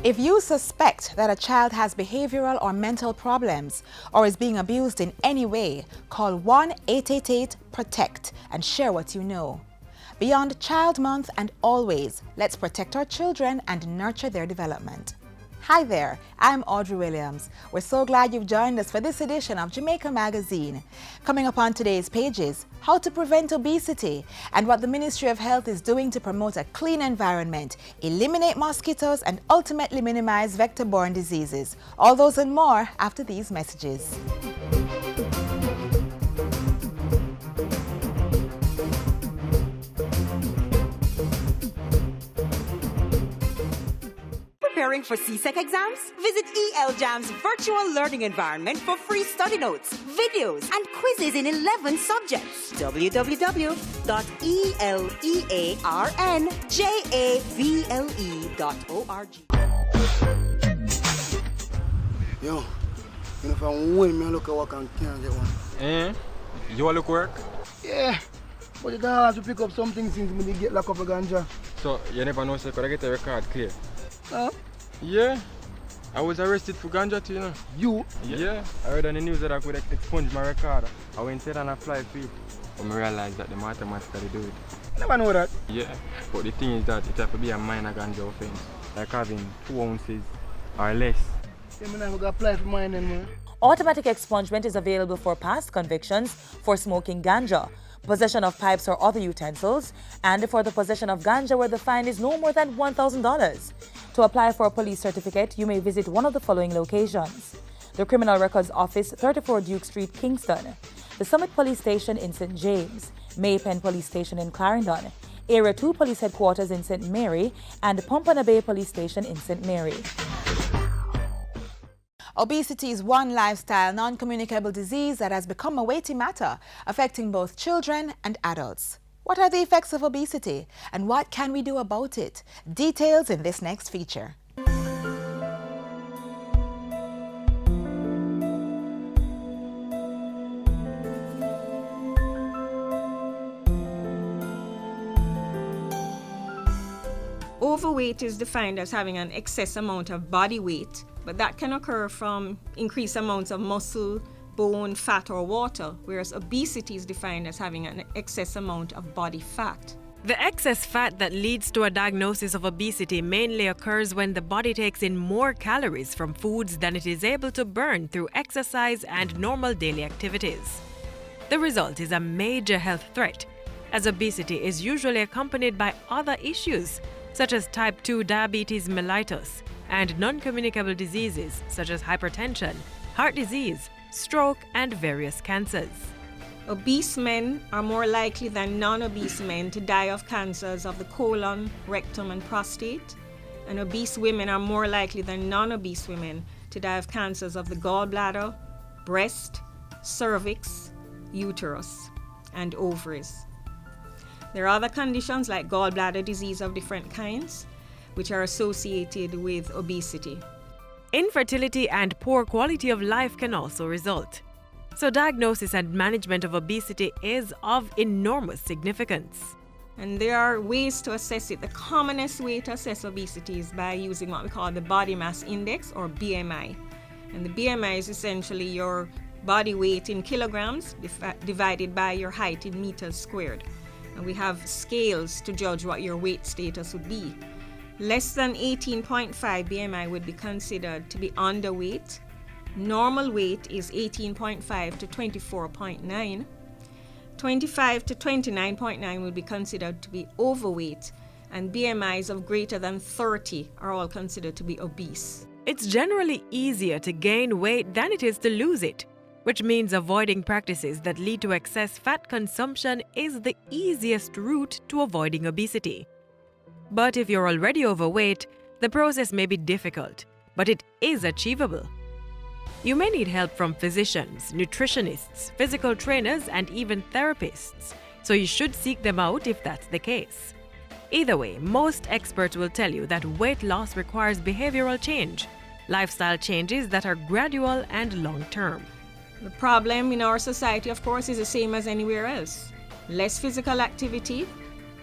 If you suspect that a child has behavioral or mental problems or is being abused in any way, call 1-888-PROTECT and share what you know. Beyond Child Month and always, let's protect our children and nurture their development. Hi there, I'm Audrey Williams. We're so glad you've joined us for this edition of Jamaica Magazine. Coming up on today's pages, how to prevent obesity and what the Ministry of Health is doing to promote a clean environment, eliminate mosquitoes and ultimately minimize vector-borne diseases. All those and more after these messages. Preparing for CSEC exams? Visit ELJAM's virtual learning environment for free study notes, videos, and quizzes in 11 subjects. www.elearnjavle.org. Yo, if I win, I look at work and can't get one. You want to look work? Yeah, but you don't have to pick up something since we get locked up a ganja. So, you never know, so could I get a record clear? Huh? Yeah, I was arrested for ganja too, you know. You? Yeah, I heard on the news that I could expunge my record. I went there and applied for it. But I realized that they mathematically do it. I never know that. Yeah, but the thing is that it has to be a minor ganja offense. Like having 2 ounces or less. Yeah, I'm going to apply for mine then, man. Automatic expungement is available for past convictions for smoking ganja, possession of pipes or other utensils, and for the possession of ganja where the fine is no more than $1,000. To apply for a police certificate, you may visit one of the following locations: the Criminal Records Office, 34 Duke Street, Kingston; the Summit Police Station in St. James; Maypen Police Station in Clarendon; Area 2 Police Headquarters in St. Mary; and Pompano Bay Police Station in St. Mary. Obesity is one lifestyle, non-communicable disease that has become a weighty matter, affecting both children and adults. What are the effects of obesity, and what can we do about it? Details in this next feature. Overweight is defined as having an excess amount of body weight, but that can occur from increased amounts of muscle, bone, fat, or water, whereas obesity is defined as having an excess amount of body fat. The excess fat that leads to a diagnosis of obesity mainly occurs when the body takes in more calories from foods than it is able to burn through exercise and normal daily activities. The result is a major health threat, as obesity is usually accompanied by other issues, such as type 2 diabetes mellitus and non-communicable diseases such as hypertension, heart disease, stroke, and various cancers. Obese men are more likely than non-obese men to die of cancers of the colon, rectum, and prostate, and obese women are more likely than non-obese women to die of cancers of the gallbladder, breast, cervix, uterus, and ovaries. There are other conditions like gallbladder disease of different kinds, which are associated with obesity. Infertility and poor quality of life can also result. So diagnosis and management of obesity is of enormous significance. And there are ways to assess it. The commonest way to assess obesity is by using what we call the body mass index, or BMI. And the BMI is essentially your body weight in kilograms divided by your height in meters squared. And we have scales to judge what your weight status would be. Less than 18.5 BMI would be considered to be underweight. Normal weight is 18.5 to 24.9. 25 to 29.9 would be considered to be overweight, and BMIs of greater than 30 are all considered to be obese. It's generally easier to gain weight than it is to lose it, which means avoiding practices that lead to excess fat consumption is the easiest route to avoiding obesity. But if you're already overweight, the process may be difficult, but it is achievable. You may need help from physicians, nutritionists, physical trainers, and even therapists, so you should seek them out if that's the case. Either way, most experts will tell you that weight loss requires behavioral change, lifestyle changes that are gradual and long-term. The problem in our society, of course, is the same as anywhere else. Less physical activity,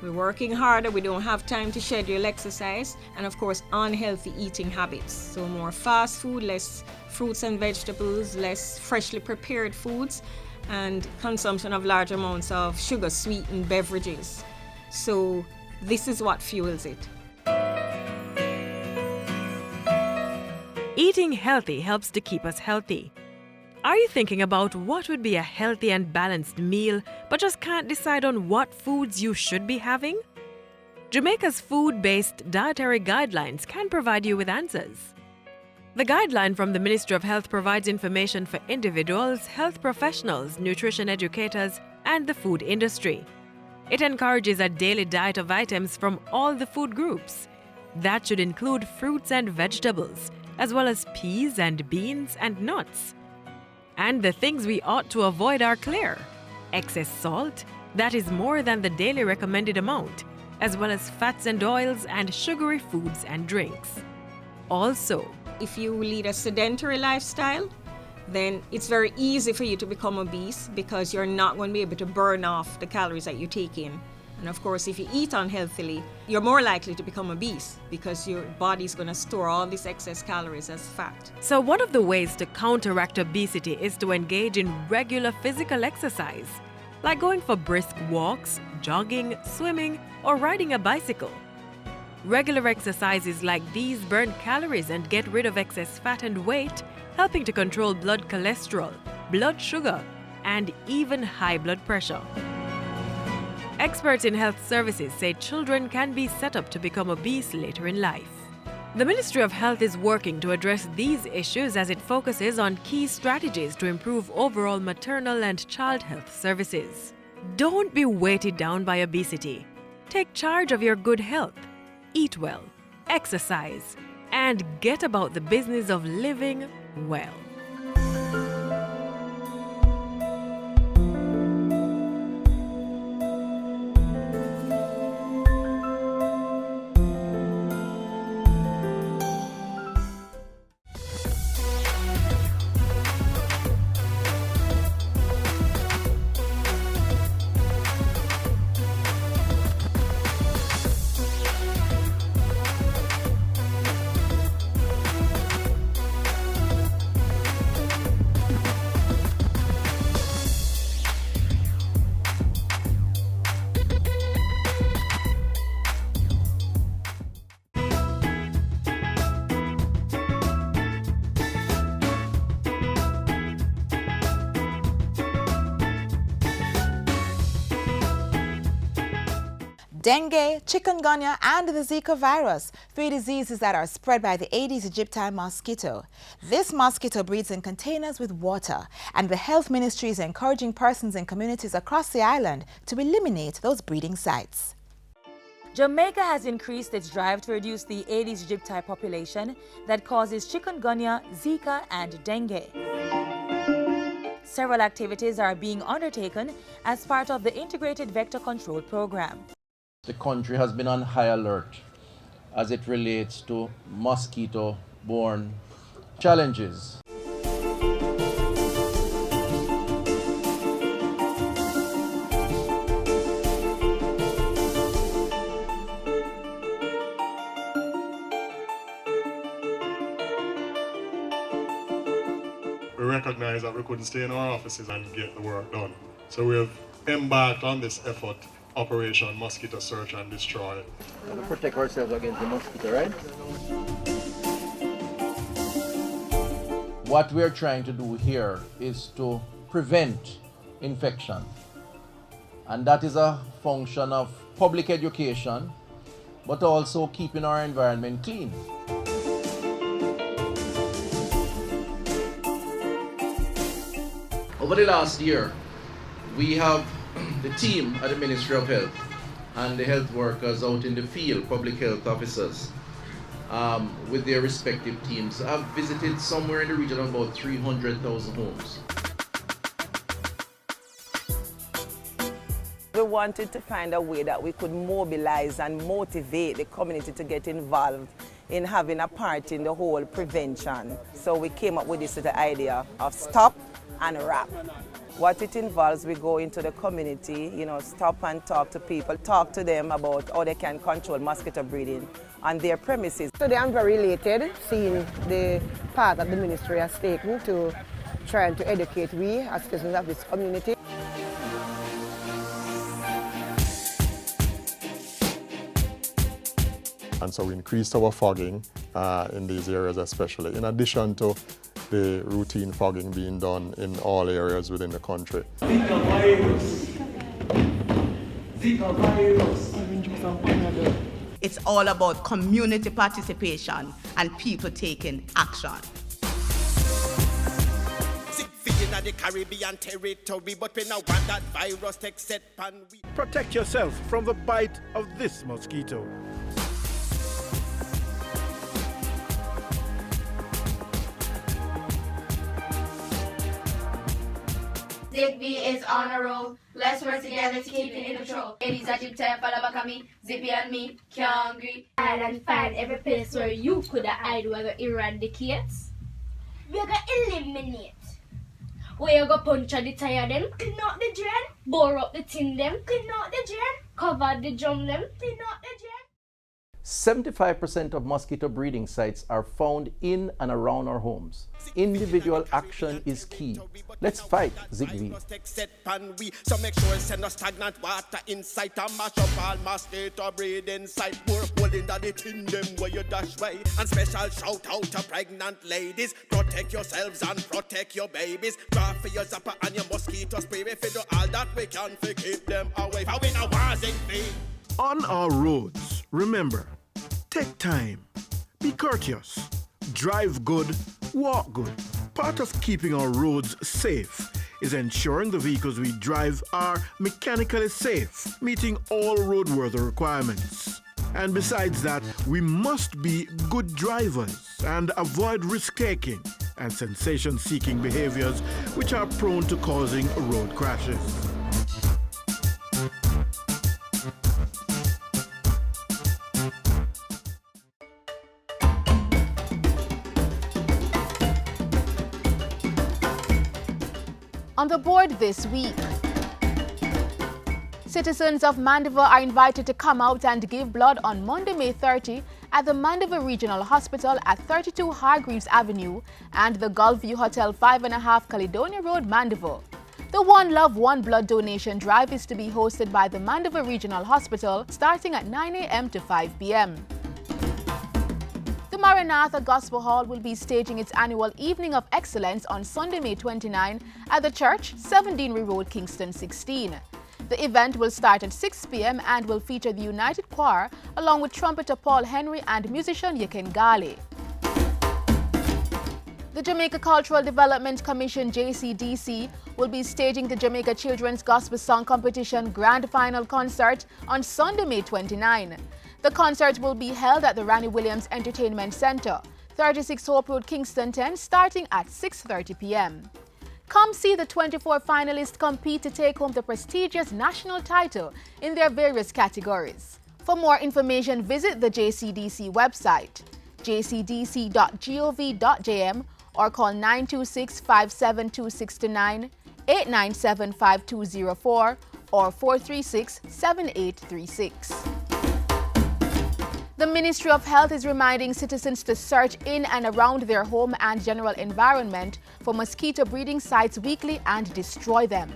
We're working harder, we don't have time to schedule exercise, and of course unhealthy eating habits. So more fast food, less fruits and vegetables, less freshly prepared foods, and consumption of large amounts of sugar sweetened beverages. So this is what fuels it. Eating healthy helps to keep us healthy. Are you thinking about what would be a healthy and balanced meal, but just can't decide on what foods you should be having? Jamaica's food-based dietary guidelines can provide you with answers. The guideline from the Ministry of Health provides information for individuals, health professionals, nutrition educators, and the food industry. It encourages a daily diet of items from all the food groups. That should include fruits and vegetables, as well as peas and beans and nuts. And the things we ought to avoid are clear: excess salt, that is more than the daily recommended amount, as well as fats and oils and sugary foods and drinks. Also, if you lead a sedentary lifestyle, then it's very easy for you to become obese because you're not going to be able to burn off the calories that you take in. And of course, if you eat unhealthily, you're more likely to become obese because your body's going to store all these excess calories as fat. So one of the ways to counteract obesity is to engage in regular physical exercise, like going for brisk walks, jogging, swimming, or riding a bicycle. Regular exercises like these burn calories and get rid of excess fat and weight, helping to control blood cholesterol, blood sugar, and even high blood pressure. Experts in health services say children can be set up to become obese later in life. The Ministry of Health is working to address these issues as it focuses on key strategies to improve overall maternal and child health services. Don't be weighted down by obesity. Take charge of your good health. Eat well, exercise, and get about the business of living well. Dengue, chikungunya, and the Zika virus, 3 diseases that are spread by the Aedes aegypti mosquito. This mosquito breeds in containers with water, and the Health Ministry is encouraging persons in communities across the island to eliminate those breeding sites. Jamaica has increased its drive to reduce the Aedes aegypti population that causes chikungunya, Zika, and dengue. Several activities are being undertaken as part of the Integrated Vector Control Program. The country has been on high alert as it relates to mosquito-borne challenges. We recognize that we couldn't stay in our offices and get the work done. So we have embarked on this effort, Operation Mosquito Search and Destroy. We protect ourselves against the mosquito, right? What we're trying to do here is to prevent infection. And that is a function of public education, but also keeping our environment clean. Over the last year, we have the team at the Ministry of Health and the health workers out in the field, public health officers, with their respective teams, have visited somewhere in the region of about 300,000 homes. We wanted to find a way that we could mobilize and motivate the community to get involved in having a part in the whole prevention. So we came up with this little idea of stop and wrap. What it involves, we go into the community, stop and talk to people, talk to them about how they can control mosquito breeding on their premises. Today I'm very elated seeing the part that the ministry has taken to trying to educate we as citizens of this community. And so we increased our fogging in these areas especially, in addition to the routine fogging being done in all areas within the country. Zika virus. Zika virus. It's all about community participation and people taking action. The Caribbean territory, but we now want that virus take set pan. Protect yourself from the bite of this mosquito. Zippy is on a roll. Let's work together to keep it in control. Ladies at your time, follow back on me. Zippy and me can't agree. Hide and find every place where you could hide. We're gonna eradicate. We're gonna eliminate. Where you go punch at the tire them, clean out the drain. Bore up the tin them, clean out the drain. Cover the drum them, clean out the drain. 75% of mosquito breeding sites are found in and around our homes. Individual action is key. Let's fight Zigbee. So make sure send no stagnant water inside and mash up all mosquito breeding site. More hole in the tin them where you dash way. And special shout out to pregnant ladies. Protect yourselves and protect your babies. Draw for your zapper and your mosquito spray. If you do all that we can to keep them away. For we know what's in vain. On our roads, remember, take time, be courteous, drive good, walk good. Part of keeping our roads safe is ensuring the vehicles we drive are mechanically safe, meeting all roadworthy requirements. And besides that, we must be good drivers and avoid risk-taking and sensation-seeking behaviors which are prone to causing road crashes. On the board this week, citizens of Montego are invited to come out and give blood on Monday, May 30 at the Montego Regional Hospital at 32 Hargreaves Avenue and the Gulfview Hotel 5.5 Caledonia Road, Montego. The One Love, One Blood donation drive is to be hosted by the Montego Regional Hospital starting at 9 a.m. to 5 p.m. The Maranatha Gospel Hall will be staging its annual Evening of Excellence on Sunday, May 29 at the church, 7 Deanery Road, Kingston 16. The event will start at 6 p.m. and will feature the United Choir along with trumpeter Paul Henry and musician Yeken Gale. The Jamaica Cultural Development Commission JCDC will be staging the Jamaica Children's Gospel Song Competition Grand Final Concert on Sunday, May 29. The concert will be held at the Ranny Williams Entertainment Center, 36 Hope Road, Kingston 10, starting at 6:30 p.m. Come see the 24 finalists compete to take home the prestigious national title in their various categories. For more information, visit the JCDC website, jcdc.gov.jm, or call 926-57269, 897-5204, or 436-7836. The Ministry of Health is reminding citizens to search in and around their home and general environment for mosquito breeding sites weekly and destroy them.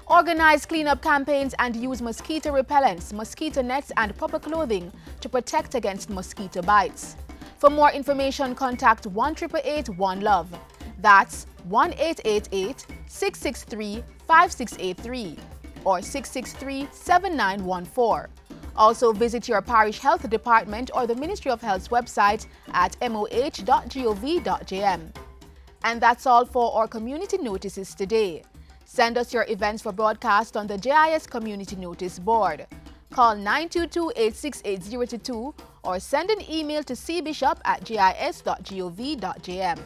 Organize cleanup campaigns and use mosquito repellents, mosquito nets, and proper clothing to protect against mosquito bites. For more information, contact 1-888-1-LOVE. That's 1-888-663-5683 or 663-7914. Also, visit your parish health department or the Ministry of Health's website at moh.gov.jm. And that's all for our community notices today. Send us your events for broadcast on the JIS Community Notice Board. Call 922-868-022 or send an email to cbishop@gis.gov.jm.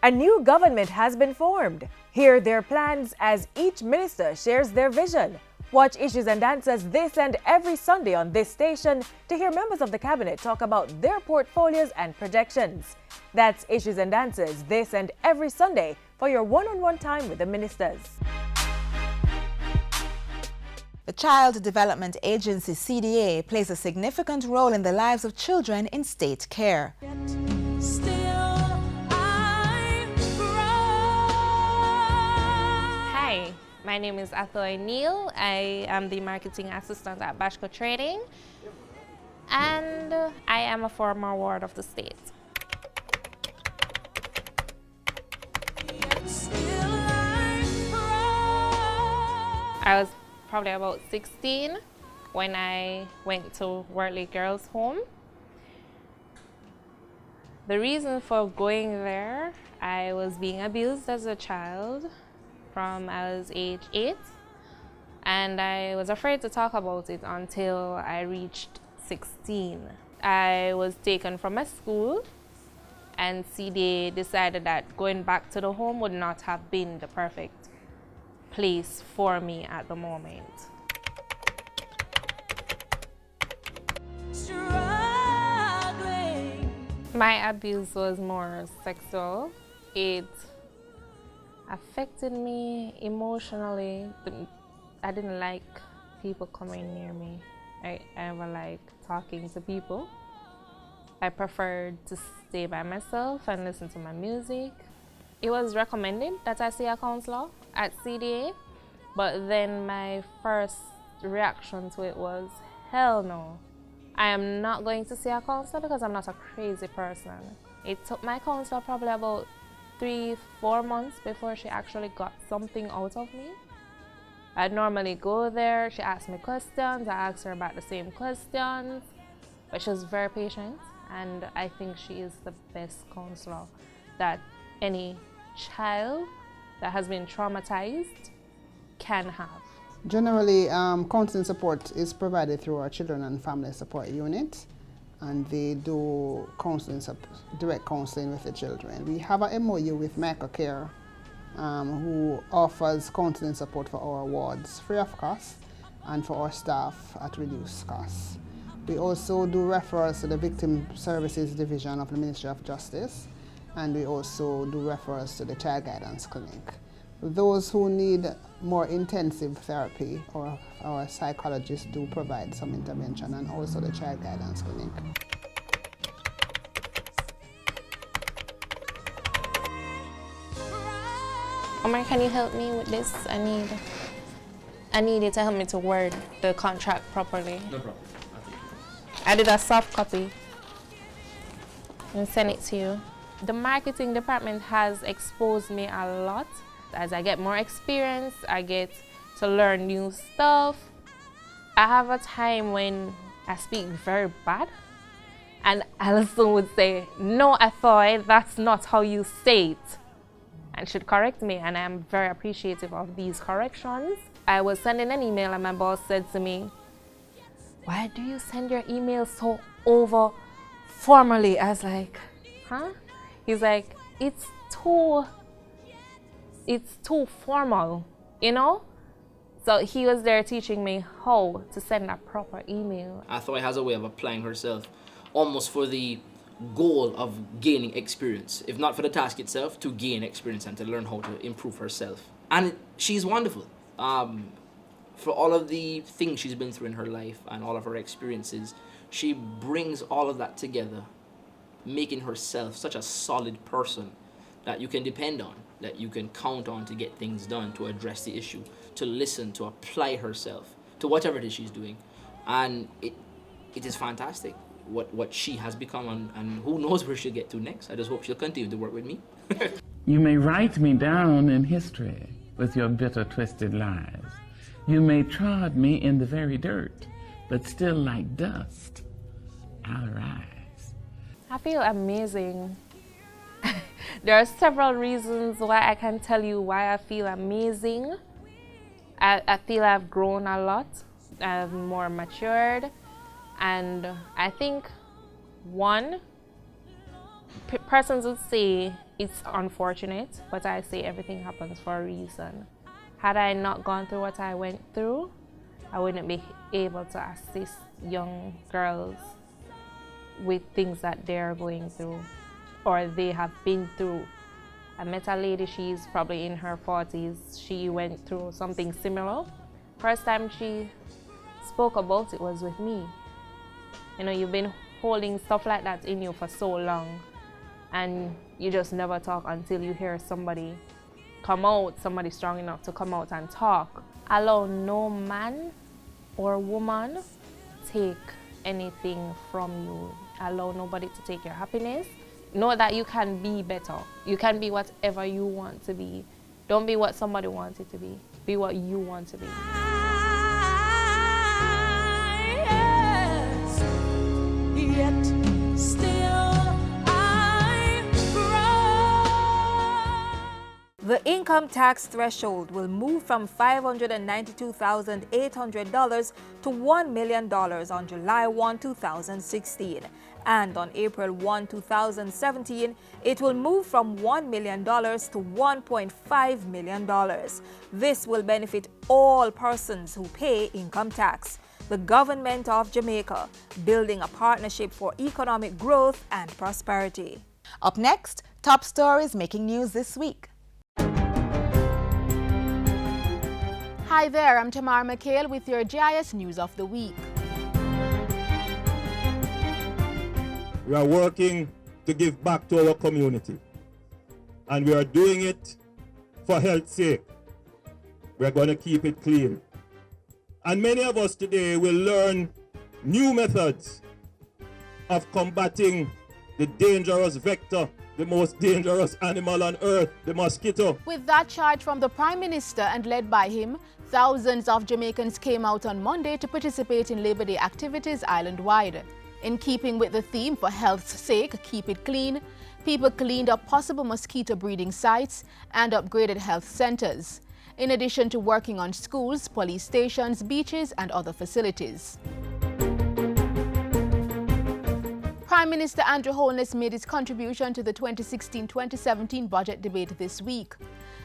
A new government has been formed. Hear their plans as each minister shares their vision. Watch Issues and Answers this and every Sunday on this station to hear members of the cabinet talk about their portfolios and projections. That's Issues and Answers this and every Sunday for your one-on-one time with the ministers. The Child Development Agency, CDA, plays a significant role in the lives of children in state care. Hi, my name is Athoy Neal. I am the marketing assistant at Bashco Trading, and I am a former ward of the state. I was probably about 16 when I went to Wortley Girls' Home. The reason for going there, I was being abused as a child from I was age 8, and I was afraid to talk about it until I reached 16. I was taken from my school, and CDA decided that going back to the home would not have been the perfect place for me at the moment. My abuse was more sexual. It affected me emotionally. I didn't like people coming near me. I never liked talking to people. I preferred to stay by myself and listen to my music. It was recommended that I see a counselor at CDA, but then my first reaction to it was, hell no. I am not going to see a counselor because I'm not a crazy person. It took my counselor probably about 3-4 months before she actually got something out of me. I'd normally go there, she asked me questions, I asked her about the same questions, but she was very patient, and I think she is the best counselor that any child that has been traumatized can have. Generally, counseling support is provided through our Children and Family Support Unit, and they do counseling, direct counseling with the children. We have a MOU with Jamaica Care, who offers counseling support for our wards free of cost and for our staff at reduced cost. We also do referrals to the Victim Services Division of the Ministry of Justice, and we also do referrals to the Child Guidance Clinic. Those who need more intensive therapy, or our psychologists do provide some intervention, and also the Child Guidance Clinic. Omar, can you help me with this? I need you to help me to word the contract properly. No problem. I did a soft copy and send it to you. The marketing department has exposed me a lot. As I get more experience, I get to learn new stuff. I have a time when I speak very bad, and Alison would say, no, Athoy, that's not how you say it, and she'd correct me, and I'm very appreciative of these corrections. I was sending an email, and my boss said to me, why do you send your email so over formally? I was like, huh? He's like, it's too formal, you know? So he was there teaching me how to send a proper email. Athoy has a way of applying herself almost for the goal of gaining experience, if not for the task itself, to gain experience and to learn how to improve herself. And she's wonderful. For all of the things she's been through in her life and all of her experiences, she brings all of that together, making herself such a solid person that you can depend on, that you can count on to get things done, to address the issue, to listen, to apply herself to whatever it is she's doing. And it is fantastic what she has become, and who knows where she'll get to next. I just hope she'll continue to work with me. You may write me down in history with your bitter, twisted lies. You may trod me in the very dirt, but still like dust, I'll rise. I feel amazing. There are several reasons why I can tell you why I feel amazing. I feel I've grown a lot. I've more matured. And I think, one, persons would say It's unfortunate, but I say everything happens for a reason. Had I not gone through what I went through, I wouldn't be able to assist young girls with things that they're going through or they have been through. I met a lady, she's probably in her 40s. She went through something similar. First time she spoke about it was with me. You know, you've been holding stuff like that in you for so long and you just never talk until you hear somebody come out, somebody strong enough to come out and talk. Allow no man or woman take anything from you. Allow nobody to take your happiness. Know that you can be better. You can be whatever you want to be. Don't be what somebody wants it to be. Be what you want to be. Yet still I grow. The income tax threshold will move from $592,800 to $1 million on July 1, 2016. And on April 1, 2017, it will move from $1 million to $1.5 million. This will benefit all persons who pay income tax. The government of Jamaica, building a partnership for economic growth and prosperity. Up next, top stories making news this week. Hi there, I'm Tamar McHale with your GIS News of the Week. We are working to give back to our community, and we are doing it for health's sake. We are going to keep it clean. And many of us today will learn new methods of combating the dangerous vector, the most dangerous animal on earth, the mosquito. With that charge from the Prime Minister and led by him, thousands of Jamaicans came out on Monday to participate in Labor Day activities island-wide. In keeping with the theme for health's sake, keep it clean, people cleaned up possible mosquito breeding sites and upgraded health centers, in addition to working on schools, police stations, beaches and other facilities. Prime Minister Andrew Holness made his contribution to the 2016-2017 budget debate this week,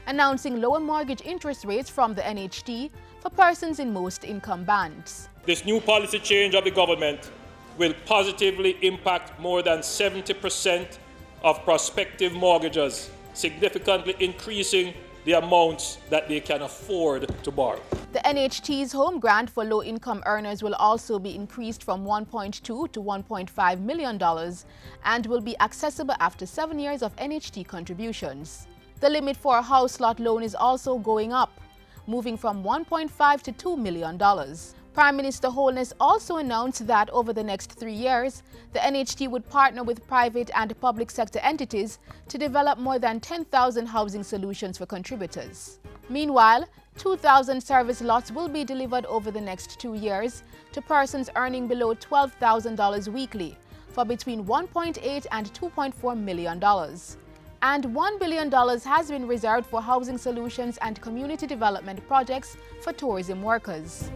announcing lower mortgage interest rates from the NHT for persons in most income bands. This new policy change of the government will positively impact more than 70% of prospective mortgagors, significantly increasing the amounts that they can afford to borrow. The NHT's home grant for low-income earners will also be increased from $1.2 to $1.5 million and will be accessible after 7 years of NHT contributions. The limit for a house lot loan is also going up, moving from $1.5 to $2 million. Prime Minister Holness also announced that over the next 3 years, the NHT would partner with private and public sector entities to develop more than 10,000 housing solutions for contributors. Meanwhile, 2,000 service lots will be delivered over the next 2 years to persons earning below $12,000 weekly for between $1.8 and $2.4 million. And $1 billion has been reserved for housing solutions and community development projects for tourism workers.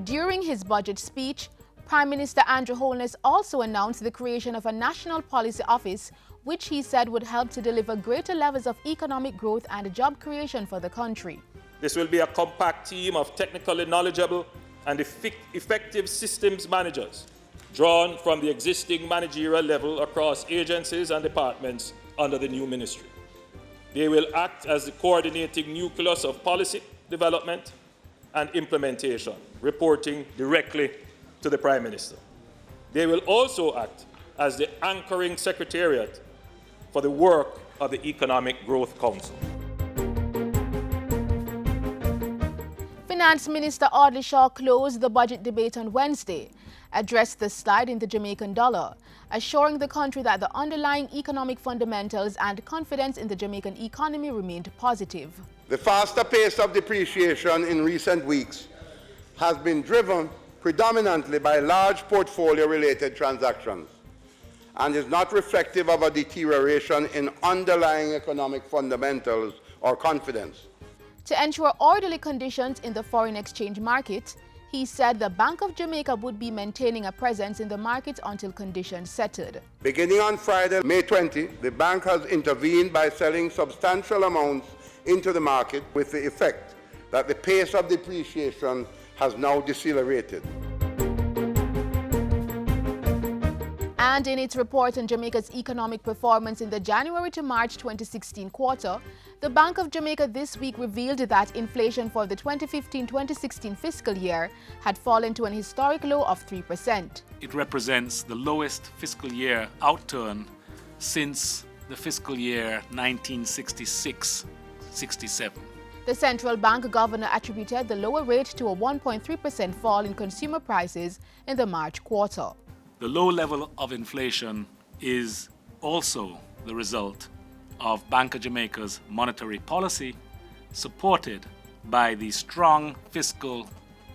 During his budget speech, Prime Minister Andrew Holness also announced the creation of a National Policy Office, which he said would help to deliver greater levels of economic growth and job creation for the country. This will be a compact team of technically knowledgeable and effective systems managers, drawn from the existing managerial level across agencies and departments under the new ministry. They will act as the coordinating nucleus of policy development and implementation, reporting directly to the Prime Minister. They will also act as the anchoring secretariat for the work of the Economic Growth Council. Finance Minister Audley Shaw closed the budget debate on Wednesday, addressed the slide in the Jamaican dollar, assuring the country that the underlying economic fundamentals and confidence in the Jamaican economy remained positive. The faster pace of depreciation in recent weeks has been driven predominantly by large portfolio-related transactions and is not reflective of a deterioration in underlying economic fundamentals or confidence. To ensure orderly conditions in the foreign exchange market, He said the Bank of Jamaica would be maintaining a presence in the market until conditions settled. Beginning on Friday, May 20, the bank has intervened by selling substantial amounts into the market with the effect that the pace of depreciation has now decelerated. And in its report on Jamaica's economic performance in the January to March 2016 quarter, the Bank of Jamaica this week revealed that inflation for the 2015-2016 fiscal year had fallen to an historic low of 3%. It represents the lowest fiscal year outturn since the fiscal year 1966-67. The central bank governor attributed the lower rate to a 1.3% fall in consumer prices in the March quarter. The low level of inflation is also the result of Bank of Jamaica's monetary policy, supported by the strong fiscal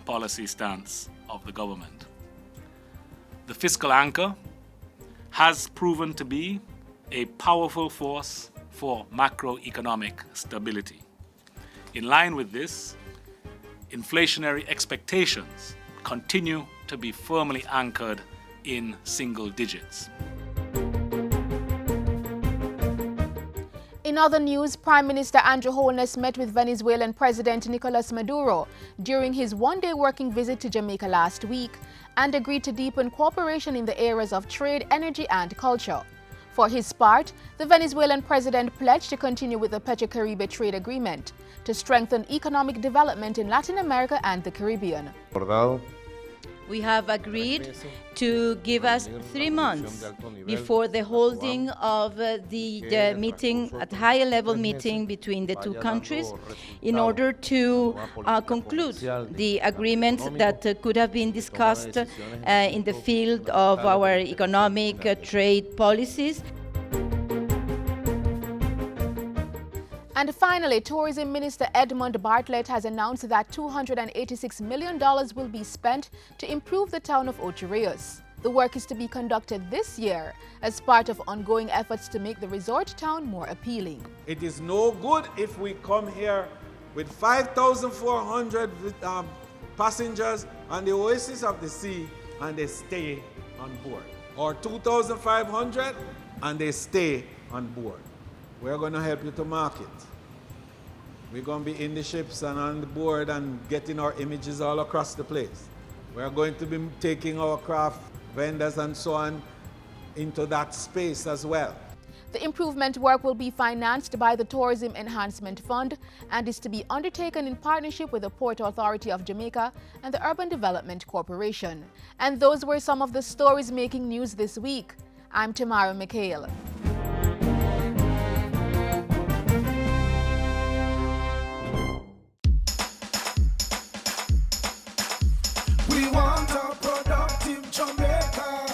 policy stance of the government. The fiscal anchor has proven to be a powerful force for macroeconomic stability. In line with this, inflationary expectations continue to be firmly anchored in single digits. In other news, Prime Minister Andrew Holness met with Venezuelan President Nicolas Maduro during his one-day working visit to Jamaica last week and agreed to deepen cooperation in the areas of trade, energy and culture. For his part, the Venezuelan president pledged to continue with the Petrocaribe trade agreement to strengthen economic development in Latin America and the Caribbean. We have agreed to give us 3 months before the holding of the meeting, at higher level meeting between the two countries, in order to conclude the agreements that could have been discussed in the field of our economic trade policies. And finally, Tourism Minister Edmund Bartlett has announced that $286 million will be spent to improve the town of Ocho Rios. The work is to be conducted this year as part of ongoing efforts to make the resort town more appealing. It is no good if we come here with 5,400 passengers on the Oasis of the Sea and they stay on board, or 2,500 and they stay on board. We're going to help you to market. We're going to be in the ships and on the board and getting our images all across the place. We're going to be taking our craft vendors and so on into that space as well. The improvement work will be financed by the Tourism Enhancement Fund and is to be undertaken in partnership with the Port Authority of Jamaica and the Urban Development Corporation. And those were some of the stories making news this week. I'm Tamara McHale. We want a productive Jamaica.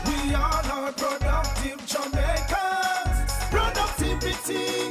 We are not productive Jamaicans. Productivity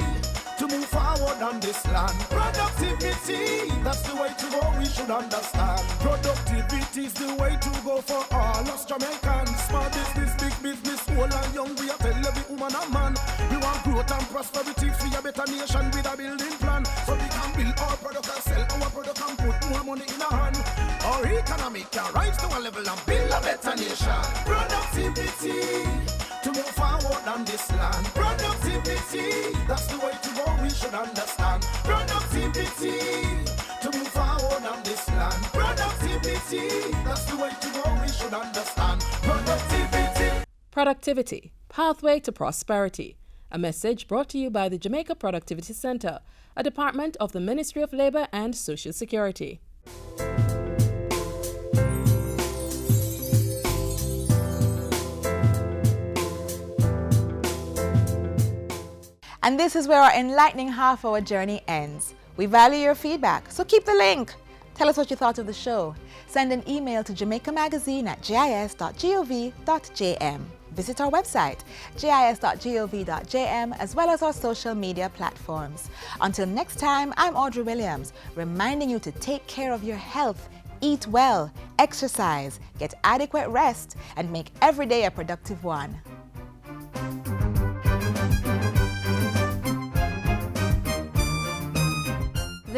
to move forward on this land. Productivity, that's the way to go, we should understand. Productivity is the way to go for all us Jamaicans. Small business, big business, old and young, we are tell every woman and man. We want growth and prosperity for a better nation with a building plan. So we can build our product and sell our product and put more money in our hand. Our economy can rise to a level and build a better nation. Productivity to move forward on this land. Productivity, that's the way to go, we should understand. Productivity to move forward on this land. Productivity, that's the way to go, we should understand. Productivity. Productivity, pathway to prosperity. A message brought to you by the Jamaica Productivity Center, a department of the Ministry of Labor and Social Security. And this is where our enlightening half-hour journey ends. We value your feedback, so keep the link. Tell us what you thought of the show. Send an email to jamaicamagazine@gis.gov.jm. Visit our website, gis.gov.jm, as well as our social media platforms. Until next time, I'm Audrey Williams, reminding you to take care of your health, eat well, exercise, get adequate rest, and make every day a productive one.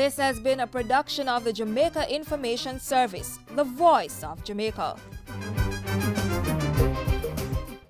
This has been a production of the Jamaica Information Service, the voice of Jamaica.